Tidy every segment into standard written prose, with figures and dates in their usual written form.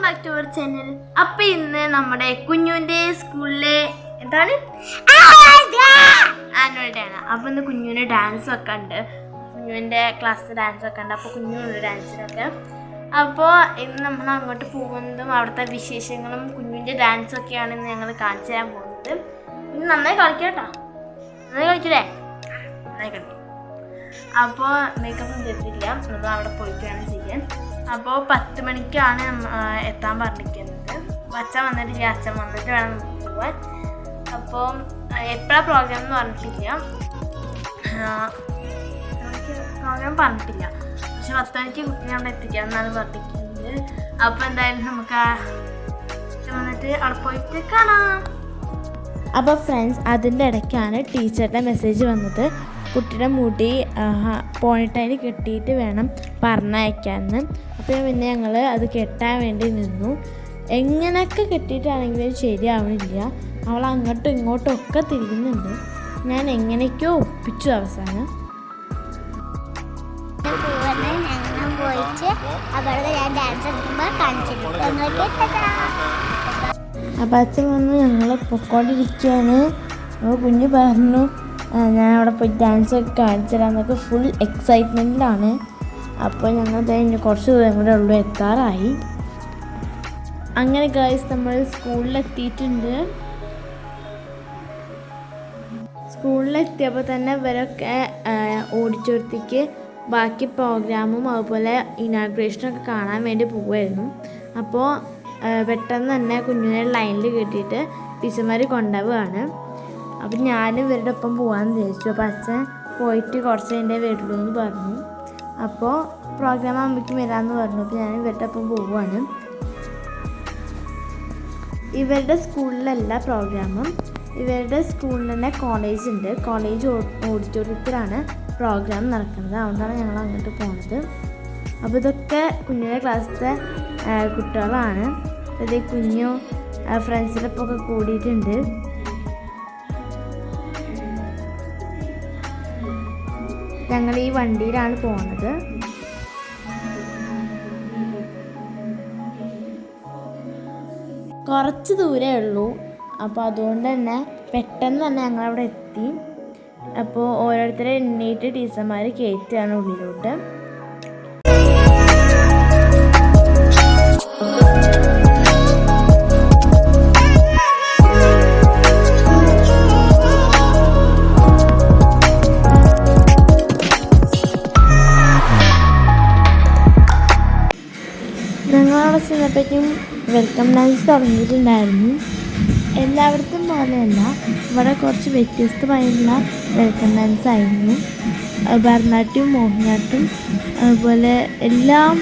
Back to our channel. അപ്പോൾ ഇന്ന് നമ്മുടെ കുഞ്ഞുവിൻ്റെ സ്കൂളിലെ എന്താണ് ആനുവൽ ഡേ ആണ്. അപ്പോൾ ഇന്ന് കുഞ്ഞുവിന് ഡാൻസ് ഒക്കെ ഉണ്ട്, കുഞ്ഞുവിൻ്റെ ക്ലാസ്സിൽ ഡാൻസ് ഒക്കെ ഉണ്ട്. അപ്പോൾ കുഞ്ഞുണ്ട് ഡാൻസിനൊക്കെ. അപ്പോൾ ഇന്ന് നമ്മൾ അങ്ങോട്ട് പോകുന്നതും അവിടുത്തെ വിശേഷങ്ങളും കുഞ്ഞുവിൻ്റെ ഡാൻസൊക്കെയാണ് ഇന്ന് ഞങ്ങൾ കാണിച്ചു തരാൻ പോകുന്നത്. ഇന്ന് നന്നായി കളിക്കാം കേട്ടോ, നന്നായി കളിച്ചില്ലേ, നന്നായി കളിക്കും. അപ്പോൾ മേക്കപ്പൊന്നും ചെയ്തിട്ടില്ല, നമ്മൾ അവിടെ പോയിട്ട് വേണം ചെയ്യാൻ. അപ്പോൾ 10 മണിക്കാണ് എത്താൻ പറഞ്ഞിരിക്കുന്നത്. അച്ഛൻ വന്നിട്ടില്ല, അച്ഛൻ വന്നിട്ട് വേണം നമുക്ക് പോകാൻ. അപ്പോൾ എപ്പോഴാണ് പ്രോഗ്രാം എന്ന് പറഞ്ഞിട്ടില്ല, പ്രോഗ്രാം പറഞ്ഞിട്ടില്ല. പക്ഷെ 10 മണിക്ക് കുട്ടീനെ അവിടെ എത്തിക്കാം എന്നാണ് പറഞ്ഞിരിക്കുന്നത്. അപ്പോൾ എന്തായാലും നമുക്ക് അച്ഛൻ വന്നിട്ട് അവിടെ പോയിട്ട് കാണാം. അപ്പോൾ ഫ്രണ്ട്സ്, അതിൻ്റെ ഇടയ്ക്കാണ് ടീച്ചറുടെ മെസ്സേജ് വന്നത്, കുട്ടിയുടെ മുടി പോണിട്ടയിൽ കെട്ടിയിട്ട് വേണം പറഞ്ഞയക്കാമെന്ന്. അപ്പോൾ പിന്നെ ഞങ്ങൾ അത് കെട്ടാൻ വേണ്ടി നിന്നു. എങ്ങനെയൊക്കെ കെട്ടിയിട്ടാണെങ്കിലും ശരിയാവണില്ല, അവൾ അങ്ങോട്ടും ഇങ്ങോട്ടും ഒക്കെ തിരിയുന്നുണ്ട്. ഞാൻ എങ്ങനെയൊക്കെയോ ഒപ്പിച്ചു അവസാനം. അപ്പം അച്ഛൻ വന്ന് ഞങ്ങൾ പൊക്കോണ്ടിരിക്കുകയാണ്. കുഞ്ഞ് പറഞ്ഞു ഞാൻ അവിടെ പോയി ഡാൻസൊക്കെ കാണിച്ചു തരാമെന്നൊക്കെ ഫുൾ എക്സൈറ്റ്മെൻറ്റിലാണ്. അപ്പോൾ ഞങ്ങൾ ഇനി കുറച്ച് ദൂരം കൂടെ ഉള്ളൂ എത്താറായി. അങ്ങനെ ഗൈസ്, നമ്മൾ സ്കൂളിലെത്തിയിട്ടുണ്ട്. സ്കൂളിലെത്തിയപ്പോൾ തന്നെ ഇവരൊക്കെ ഓഡിറ്റോറിയത്തിലേക്ക് ബാക്കി പ്രോഗ്രാമും അതുപോലെ ഇനാഗ്രേഷനൊക്കെ കാണാൻ വേണ്ടി പോകുമായിരുന്നു. അപ്പോൾ പെട്ടെന്ന് തന്നെ കുഞ്ഞിനെ ലൈനിൽ കെട്ടിയിട്ട് ടീച്ചർമാർ കൊണ്ടുപോവുകയാണ്. അപ്പം ഞാനും ഇവരുടെ ഒപ്പം പോകാമെന്ന് വിചാരിച്ചു. അപ്പോൾ അച്ഛൻ പോയിട്ട് കുറച്ച് കഴിഞ്ഞേ വരുള്ളൂ എന്ന് പറഞ്ഞു. അപ്പോൾ പ്രോഗ്രാം ആകുമ്പോഴേക്കും വരാമെന്ന് പറഞ്ഞു. അപ്പോൾ ഞാൻ ഇവരുടെ ഒപ്പം പോവുകയാണ്. ഇവരുടെ സ്കൂളിലല്ല പ്രോഗ്രാമും, ഇവരുടെ സ്കൂളിൽ തന്നെ കോളേജ് ഉണ്ട്. കോളേജ് ഓഡിറ്റോറിയത്തിലാണ് പ്രോഗ്രാം നടക്കുന്നത്. അതുകൊണ്ടാണ് ഞങ്ങൾ അങ്ങോട്ട് പോകുന്നത്. അപ്പോൾ ഇതൊക്കെ കുഞ്ഞിൻ്റെ ക്ലാസ്സിലത്തെ കുട്ടികളാണ്. ഇത് കുഞ്ഞു ഫ്രണ്ട്സിനൊപ്പം ഒക്കെ കൂടിയിട്ടുണ്ട്. ഞങ്ങൾ ഈ വണ്ടിയിലാണ് പോകുന്നത്. കുറച്ച് ദൂരമേ ഉള്ളൂ. അപ്പോൾ അതുകൊണ്ട് തന്നെ പെട്ടെന്ന് തന്നെ ഞങ്ങളവിടെ എത്തി. അപ്പോൾ ഓരോരുത്തരെ എണ്ണീറ്റ് ടീച്ചർമാർ കയറ്റുകയാണ് ഉള്ളിലോട്ട്. ഞങ്ങളവിടെ ചെന്നപ്പോഴേക്കും വെൽക്കം ഡാൻസ് തുടങ്ങിയിട്ടുണ്ടായിരുന്നു. എല്ലായിടത്തും പോലെയല്ല, ഇവിടെ കുറച്ച് വ്യത്യസ്തമായുള്ള വെൽക്കം ഡാൻസ് ആയിരുന്നു. ഭരതനാട്യവും മോഹിനിയാട്ടവും അതുപോലെ എല്ലാം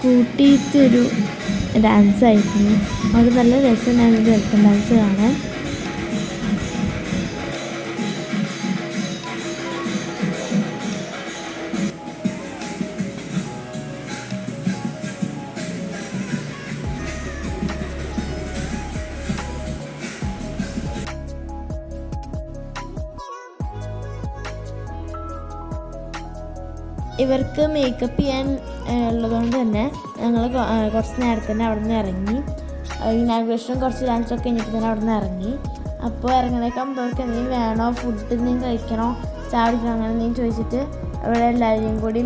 കൂട്ടിയിട്ടൊരു ഡാൻസ് ആയിരുന്നു. അത് നല്ല രസമുണ്ടായിരുന്നു വെൽക്കം ഡാൻസ് കാണാൻ. ഇവർക്ക് മേക്കപ്പ് ചെയ്യാൻ ഉള്ളതുകൊണ്ട് തന്നെ ഞങ്ങൾ കുറച്ച് നേരത്തെ തന്നെ അവിടെ നിന്ന് ഇറങ്ങി. ഇനാഗ്രേഷനും കുറച്ച് ഡാൻസൊക്കെ കഴിഞ്ഞിട്ട് തന്നെ അവിടെ നിന്ന് ഇറങ്ങി. അപ്പോൾ ഇറങ്ങണേക്കാകുമ്പോൾ അവർക്ക് എന്തെങ്കിലും വേണോ, ഫുഡ് എന്തെങ്കിലും കഴിക്കണോ, ചായ കുടിക്കണോ, അങ്ങനെ എന്തെങ്കിലും ചോദിച്ചിട്ട് അവിടെ എല്ലാവരെയും കൂടി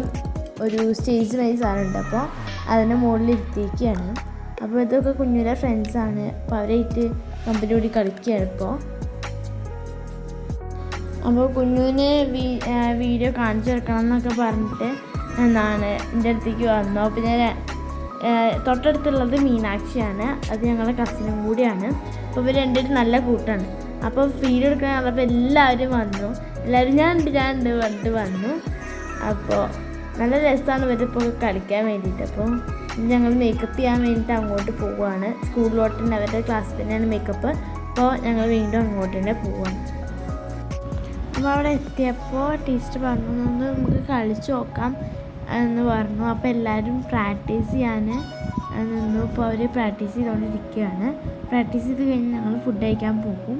ഒരു സ്റ്റേജ് വൈസ് സാധനമുണ്ട്. അപ്പോൾ അതിൻ്റെ മുകളിൽ ഇരുത്തിയിരിക്കുകയാണ്. അപ്പോൾ ഇതൊക്കെ കുഞ്ഞിൻ്റെ ഫ്രണ്ട്സാണ്. അപ്പോൾ അവരായിട്ട് കമ്പനി കൂടി കളിക്കുകയാണ് ഇപ്പോൾ. അപ്പോൾ കുഞ്ഞുവിന് വീഡിയോ കാണിച്ചു കൊടുക്കണം എന്നൊക്കെ പറഞ്ഞിട്ട് എൻ്റെ അടുത്തേക്ക് വന്നു. അപ്പോൾ ഞാൻ തൊട്ടടുത്തുള്ളത് മീനാക്ഷിയാണ്, അത് ഞങ്ങളുടെ കസിനും കൂടിയാണ്. അപ്പോൾ ഇവർ രണ്ടുപേരും നല്ല കൂട്ടാണ്. അപ്പോൾ വീഡിയോ എടുക്കാൻ കണ്ടപ്പോൾ എല്ലാവരും വന്നു, എല്ലാവരും ഞാൻ ഉണ്ട് പറഞ്ഞിട്ട് വന്നു. അപ്പോൾ നല്ല രസമാണ് ഇവരിപ്പോൾ കളിക്കാൻ വേണ്ടിയിട്ട്. അപ്പോൾ ഞങ്ങൾ മേക്കപ്പ് ചെയ്യാൻ വേണ്ടിയിട്ട് അങ്ങോട്ട് പോവുകയാണ്. സ്കൂളിലോട്ട് തന്നെ അവരുടെ ക്ലാസ്സിൽ തന്നെയാണ് മേക്കപ്പ്. അപ്പോൾ ഞങ്ങൾ വീണ്ടും അങ്ങോട്ട് തന്നെ പോവുകയാണ്. അപ്പോൾ അവിടെ എത്തിയപ്പോൾ ടീച്ചർ പറഞ്ഞു നമുക്ക് കളിച്ച് നോക്കാം എന്ന് പറഞ്ഞു. അപ്പോൾ എല്ലാവരും പ്രാക്ടീസ് ചെയ്യാൻ നിന്നു. ഇപ്പോൾ അവർ പ്രാക്ടീസ് ചെയ്തുകൊണ്ടിരിക്കുകയാണ്. പ്രാക്ടീസ് ചെയ്ത് കഴിഞ്ഞ് ഞങ്ങൾ ഫുഡ് കഴിക്കാൻ പോകും.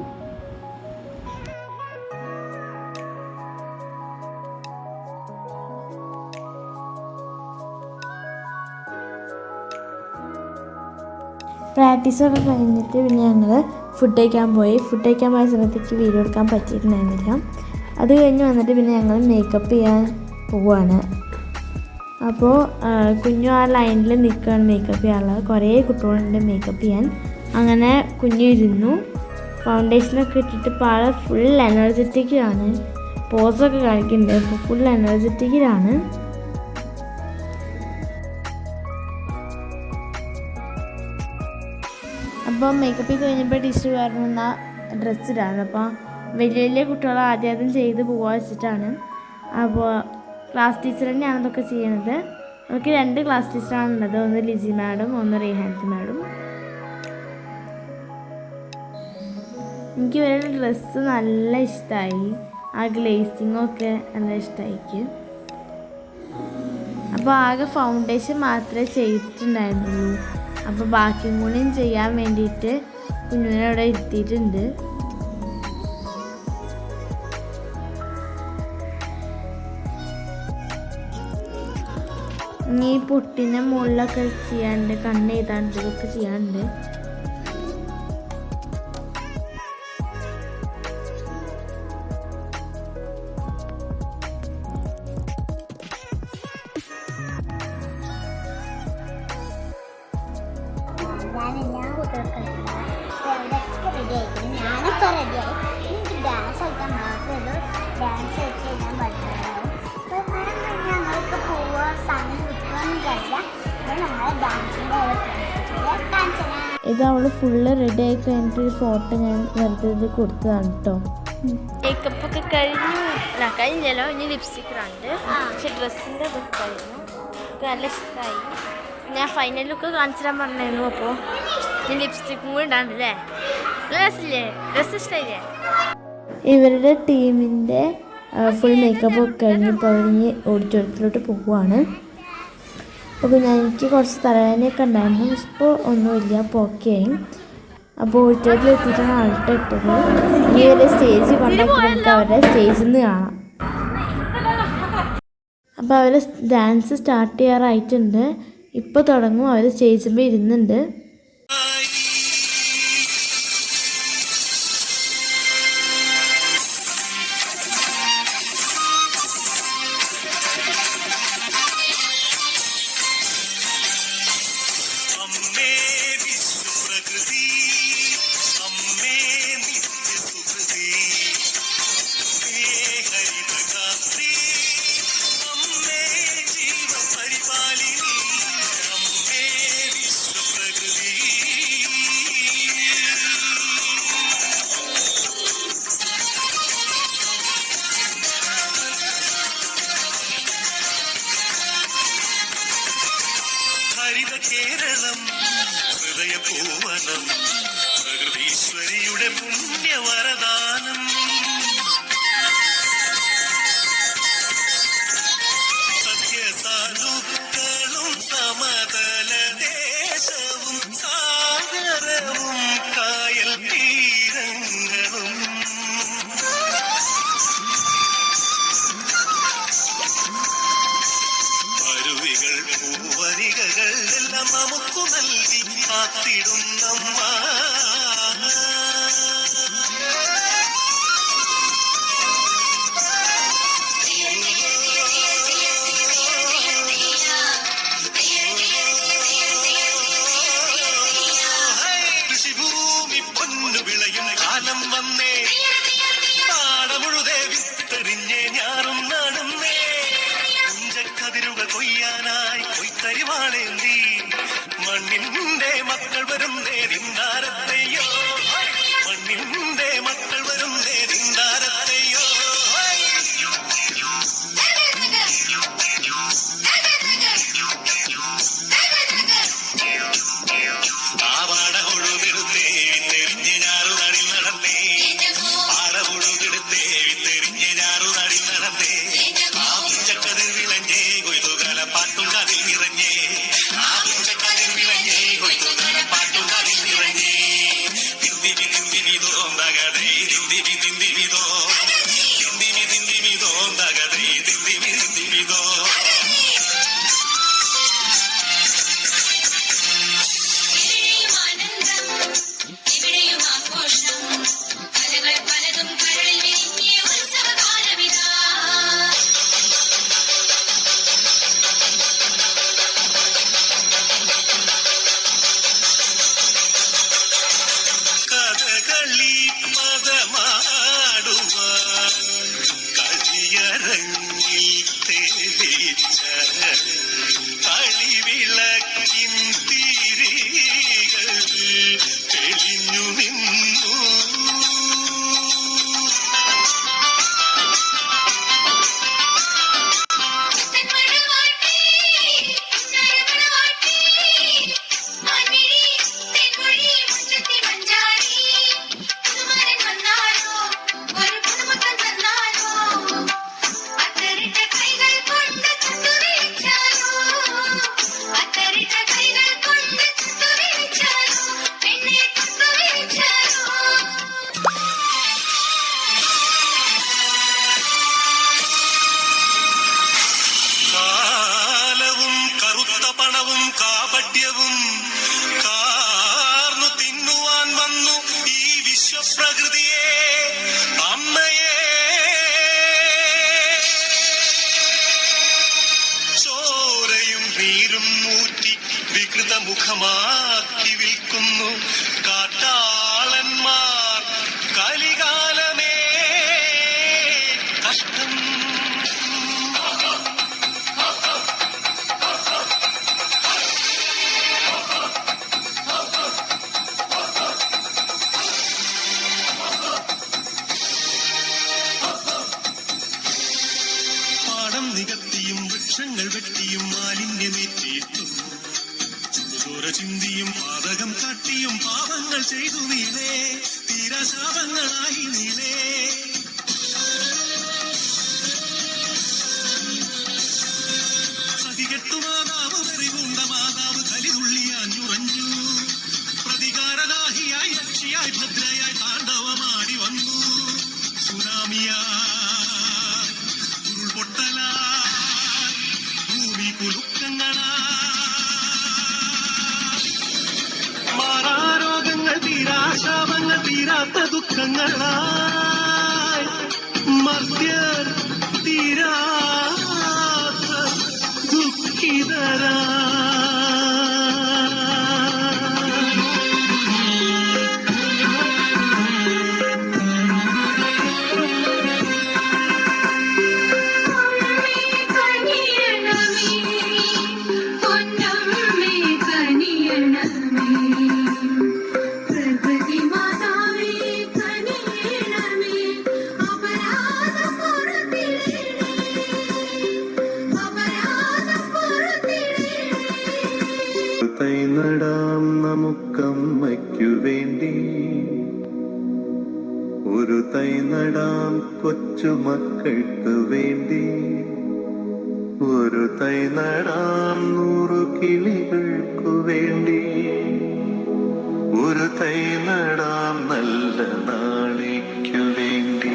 പ്രാക്ടീസൊക്കെ കഴിഞ്ഞിട്ട് പിന്നെ ഞങ്ങൾ ഫുഡ് കഴിക്കാൻ പോയ സമയത്തേക്ക് വീഡിയോ എടുക്കാൻ പറ്റിയിട്ടുണ്ടായിരുന്നില്ല. അത് കഴിഞ്ഞ് വന്നിട്ട് പിന്നെ ഞങ്ങൾ മേക്കപ്പ് ചെയ്യാൻ പോവുകയാണ്. അപ്പോൾ കുഞ്ഞു ആ ലൈനിൽ നിൽക്കുകയാണ് മേക്കപ്പ് ചെയ്യാനുള്ളത്. കുറേ കുട്ടികളുണ്ട് മേക്കപ്പ് ചെയ്യാൻ. അങ്ങനെ കുഞ്ഞു ഇരുന്നു. ഫൗണ്ടേഷനൊക്കെ ഇട്ടിട്ട് പാള ഫുൾ എനർജറ്റിക്കിലാണ്. പോസൊക്കെ കാണിക്കുന്നുണ്ട്. അപ്പോൾ ഫുൾ എനർജറ്റിക്കിലാണ്. അപ്പോൾ മേക്കപ്പ് ചെയ്ത് കഴിഞ്ഞപ്പോൾ ടീച്ചർ പറഞ്ഞ ഡ്രസ്സ് ഇടാണ്. അപ്പോൾ വലിയ വലിയ കുട്ടികൾ ആദ്യം ചെയ്ത് പോകാൻ വെച്ചിട്ടാണ്. അപ്പോൾ ക്ലാസ് ടീച്ചർ തന്നെയാണ് ഇതൊക്കെ ചെയ്യണത്. നമുക്ക് 2 ക്ലാസ് ടീച്ചറാണുള്ളത്. ഒന്ന് ലിജി മാഡം, ഒന്ന് റേഹാൻറ്റി മാഡം. എനിക്ക് ഇവരുടെ ഡ്രസ്സ് നല്ല ഇഷ്ടമായി. ആ ഗ്ലേസിങ്ങൊക്കെ നല്ല ഇഷ്ടമായിക്ക്. അപ്പോൾ ആകെ ഫൗണ്ടേഷൻ മാത്രമേ ചെയ്തിട്ടുണ്ടായിരുന്നുള്ളൂ. അപ്പോൾ ബാക്കിയും കൂടിയും ചെയ്യാൻ വേണ്ടിയിട്ട് കുഞ്ഞിനെ അവിടെ ഇരുത്തിയിട്ടുണ്ട്. ഇനി പൊട്ടിൻ്റെ മുകളിലൊക്കെ ചെയ്യാണ്ട്, കണ്ണ് എഴുതാണ്ട്, ഇതൊക്കെ ചെയ്യാണ്ട്. ഞാനെല്ലാം കുട്ടികൾക്ക് എവിടെയൊക്കെ റെഡി ആയിരിക്കും. ഞാനൊക്കെ റെഡിയായി. എനിക്ക് ഡാൻസ് കളിക്കാൻ മാത്രമേ ഡാൻസ് വെച്ച് കഴിഞ്ഞാൽ പഠിക്കുന്നുണ്ടാവും. അപ്പോൾ ഞങ്ങൾക്ക് പോവുക സമയം കിട്ടുമെന്ന് കഴിയാം. അപ്പോൾ നമ്മൾ ഡാൻസിൻ്റെ കാണിച്ചു. ഇത് അവൾ ഫുള്ള് റെഡി ആയി കഴിഞ്ഞിട്ടൊരു ഫോട്ടോ ഞാൻ വെറുതെ ഇത് കൊടുത്തതാണ് കേട്ടോ. മേക്കപ്പൊക്കെ കഴിഞ്ഞല്ലോ. ഇനി ലിപ്സ്റ്റിക് ഉണ്ട്. പക്ഷെ ഡ്രസ്സിൻ്റെ ഇതൊക്കെ കഴിഞ്ഞു. നല്ല ഇഷ്ടമായി. ഞാൻ ഫൈനൽ ലുക്ക് കാണിച്ചു തരാൻ പറഞ്ഞായിരുന്നു. അപ്പോൾ ഞാൻ ലിപ്സ്റ്റിക്കും കൂടി ഇടാണ്ടല്ലേ. ഡ്രസ്സില്ലേ? ഡ്രസ്സ് ഇഷ്ടമായില്ലേ? ഇവരുടെ ടീമിൻ്റെ ഫുൾ മേക്കപ്പ് ഒക്കെ കഴിഞ്ഞിപ്പോൾ അവരിഞ്ഞ് ഓഡിറ്റോറിയത്തിലോട്ട് പോവുകയാണ്. അപ്പോൾ എനിക്ക് കുറച്ച് തലവേദനയൊക്കെ ഉണ്ടായിരുന്നു. ഇപ്പോൾ ഒന്നുമില്ല, അപ്പോൾ ഓക്കെ ആയി. അപ്പോൾ ഓഡിറ്റോറിയത്തിൽ എത്തിയിട്ടാണ് ആൾട്ട് ഇട്ടത്. ഇനി ഇവരെ സ്റ്റേജ് കൊണ്ടാക്കി നമുക്ക് അവരുടെ സ്റ്റേജിൽ നിന്ന് കാണാം. അപ്പോൾ അവർ ഡാൻസ് സ്റ്റാർട്ട് ചെയ്യാറായിട്ടുണ്ട്. ഇപ്പോൾ തുടങ്ങും. അവർ സ്റ്റേജിൽ ഇരുന്നുണ്ട്. കേരളം ഹൃദയപൂവനം പ്രകൃതീശ്വരിയുടെ പുണ്യവരദാനം. സത്യസാധുക്കളും സമതല ദേശവും സാഗരവും കായൽ തീരങ്ങളും അരുവികൾ പൂവരികകൾ എല്ലാം നമുക്കു നൽകി കാത്തിടുന്നമ്മ. കൃഷിഭൂമി പൊന്നു വിളയും കാലം വന്നേ, പാടമുഴുതേ വിത്തെറിഞ്ഞേ ഞാറും നടുന്നേ. കുഞ്ചക്കതിരുകൾ കൊയ്യാനായി കൊയ്ത്തരിവാളേന്തി മണ്ണിന്റെ മക്കൾ വരും നേരിന്താരത്തെയോ, മണ്ണിന്റെ മക്കൾ വരും നേരിന്താരത്തെയോ. പാവാട കൊഴുതെടുത്തേ വിത്തെറിഞ്ഞ് ഞാറു നടിൽ നടന്നേ, പാട കൊഴുതെടുത്തേ വിത്തെറിഞ്ഞ് ഞാറു നടിൽ നടന്നേ. ആ പുഞ്ചക്കതിർ വിളഞ്ഞേ കൊയ്തുകാല പാട്ടും കതിൽ നിറഞ്ഞേ, ആ പുഞ്ചക്കതിർ വിളഞ്ഞേ കൊയ്തുകാല പാട്ടും കതിൽ നിറഞ്ഞേ. കാനനവും കാപട്യവും കാർന്നു തിന്നുവാൻ വന്നു ഈ വിശ്വപ്രകൃതിയെ അമ്മയെ. ചോരയും നീരും മൂറ്റി വികൃതമുഖമാക്കി വിൽക്കുന്നു കാട്ടാളന്മാർ. കലികാലമേ കഷ്ടം. പാടം നികത്തിയും വൃക്ഷങ്ങൾ വെട്ടിയും മാലിന്യമേറ്റിയിട്ടും ചുടുചോര ചിന്തിയും പാതകം കാട്ടിയും പാപങ്ങൾ ചെയ്തു നീളേ തീരാശാപങ്ങളായി നീളേ. സതികെട്ടു മാതാവ് വെറിപൂണ്ട മാതാവ് കലിതുള്ളിയാഞ്ഞുറഞ്ഞു. പ്രതികാരദാഹിയായി ലക്ഷിയായി ഭദ്രയായി താണ്ഡവമാടി വന്നു. സുനാമിയായി ഉരുൾപൊട്ടലായി ഭൂമി കുലുക്കങ്ങളായി മാറാരോഗങ്ങൾ തീരാശാപങ്ങൾ തീരാത്ത ദുഃഖങ്ങളായി മർത്യർ തീരാത്ത ദുഃഖിതരായി. തൈ നടാം നമുക്കമ്മയ്ക്കു വേണ്ടി, ഒരു തൈ നടാം കൊച്ചുമക്കൾക്ക് വേണ്ടി, ഒരു തൈ നടാം 100 കിളികൾക്കു വേണ്ടി, ഒരു തൈ നടാം നല്ല നാളേക്കു വേണ്ടി.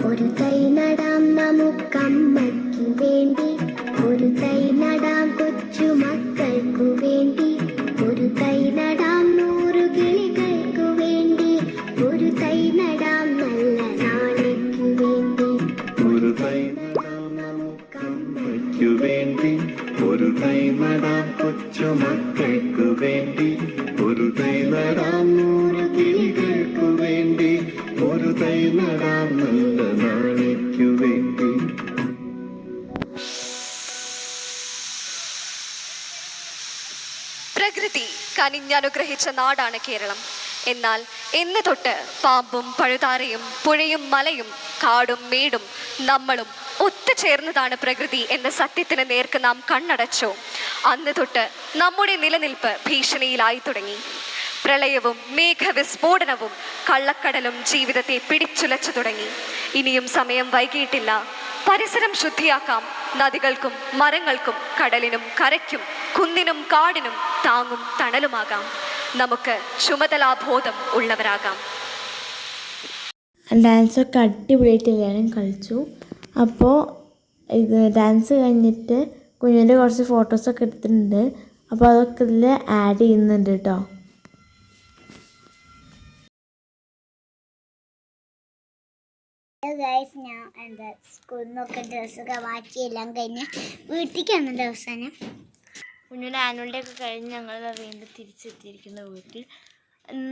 ഒരു തൈ നടാം നമുക്കമ്മയ്ക്കു വേണ്ടി, ഒരു തൈ നടാം കൊച്ചുമക്കൾക്കു വേണ്ടി, ഒരു തൈ നടാം 100 കിളികൾക്കു വേണ്ടി, ഒരു തൈ നടാം നല്ല നാളേക്കു വേണ്ടി. ഒരു തൈ നടാം നമുക്കമ്മയ്ക്കു വേണ്ടി, ഒരു തൈ നടാം കൊച്ചുമക്കൾക്കു വേണ്ടി, ഒരു തൈ നടാം 100 കിളികൾക്കു വേണ്ടി, ഒരു തൈ നടാം നല്ല നാളേക്കു വേണ്ടി. പ്രകൃതി കനിഞ്ഞനുഗ്രഹിച്ച നാടാണ് കേരളം. എന്നാൽ എന്ന് തൊട്ട് പാമ്പും പഴുതാരയും പുഴയും മലയും കാടും മേടും നമ്മളും ഒത്തുചേർന്നതാണ് പ്രകൃതി എന്ന സത്യത്തിന് നേർക്ക് നാം കണ്ണടച്ചോ, അന്ന് തൊട്ട് നമ്മുടെ നിലനിൽപ്പ് ഭീഷണിയിലായി തുടങ്ങി. പ്രളയവും മേഘവിസ്ഫോടനവും കള്ളക്കടലും ജീവിതത്തെ പിടിച്ചുലച്ചു തുടങ്ങി. ഇനിയും സമയം വൈകിയിട്ടില്ല. പരിസരം ശുദ്ധിയാക്കാം. നദികൾക്കും മരങ്ങൾക്കും കടലിനും കരയ്ക്കും കുന്നിനും കാടിനും താങ്ങും തണലുമാകാം. നമുക്ക് ചുമതലാബോധം ഉള്ളവരാകാം. ഡാൻസൊക്കെ അടിപൊളിയായിട്ട് എല്ലാവരും കളിച്ചു. അപ്പോൾ ഇത് ഡാൻസ് കഴിഞ്ഞിട്ട് കുഞ്ഞിൻ്റെ കുറച്ച് ഫോട്ടോസൊക്കെ എടുത്തിട്ടുണ്ട്. അപ്പോൾ അതൊക്കെ ഇതിൽ ആഡ് ചെയ്യുന്നുണ്ട് കേട്ടോ. ഗൈസ്, ഞാൻ എന്താ സ്കൂളിൽ നിന്നൊക്കെ ഡ്രസ്സൊക്കെ മാറ്റി എല്ലാം കഴിഞ്ഞ് വീട്ടിലേക്കാണ് അവസാനം. കുഞ്ഞിൻ്റെ ആനുവൽ ഡേ ഒക്കെ കഴിഞ്ഞ് ഞങ്ങൾ വീണ്ടും തിരിച്ചെത്തിയിരിക്കുന്ന വീട്ടിൽ.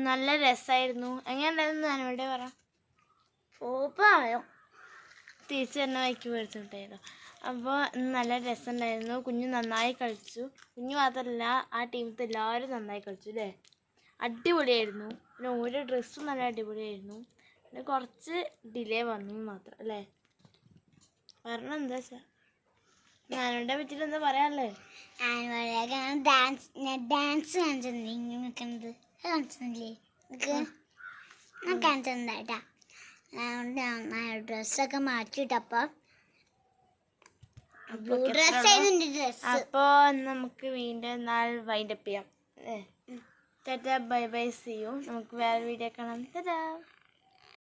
നല്ല രസമായിരുന്നു. എങ്ങനെയുണ്ടായിരുന്നു ആനുവൽ ഡേ? പറ. സൂപ്പറായോ? തിരിച്ച് തന്നെ വയ്ക്ക് മേടിച്ചിട്ടായിരുന്നു. അപ്പോൾ നല്ല രസമുണ്ടായിരുന്നു. കുഞ്ഞ് നന്നായി കളിച്ചു. കുഞ്ഞ് മാത്രമല്ല, ആ ടീമത്തെ എല്ലാവരും നന്നായി കളിച്ചു അല്ലേ? അടിപൊളിയായിരുന്നു. പിന്നെ ഓരോ ഡ്രസ്സും നല്ല അടിപൊളിയായിരുന്നു. പിന്നെ കുറച്ച് ഡിലേ വന്നു മാത്രം അല്ലേ? കാരണം എന്താ വെച്ചാൽ ഞാനുടെ പറ്റിയിട്ട് എന്താ പറയാനല്ലേ? ഡാൻസ് കാണിച്ചിട്ടുണ്ട്. ഇങ്ങനെ നിൽക്കുന്നത് കാണിച്ചില്ലേ? ഞാൻ കാണിച്ചിട്ടുണ്ടായിട്ടാ. അതുകൊണ്ട് ഡ്രസ്സൊക്കെ മാറ്റിയിട്ടപ്പോൾ അപ്പോൾ നമുക്ക് വീണ്ടും നാൾ വൈൻഡപ്പ് ചെയ്യാം. Tata bye bye, see you. നമുക്ക് വേറെ വീഡിയോ കാണാം. ടാറ്റാ.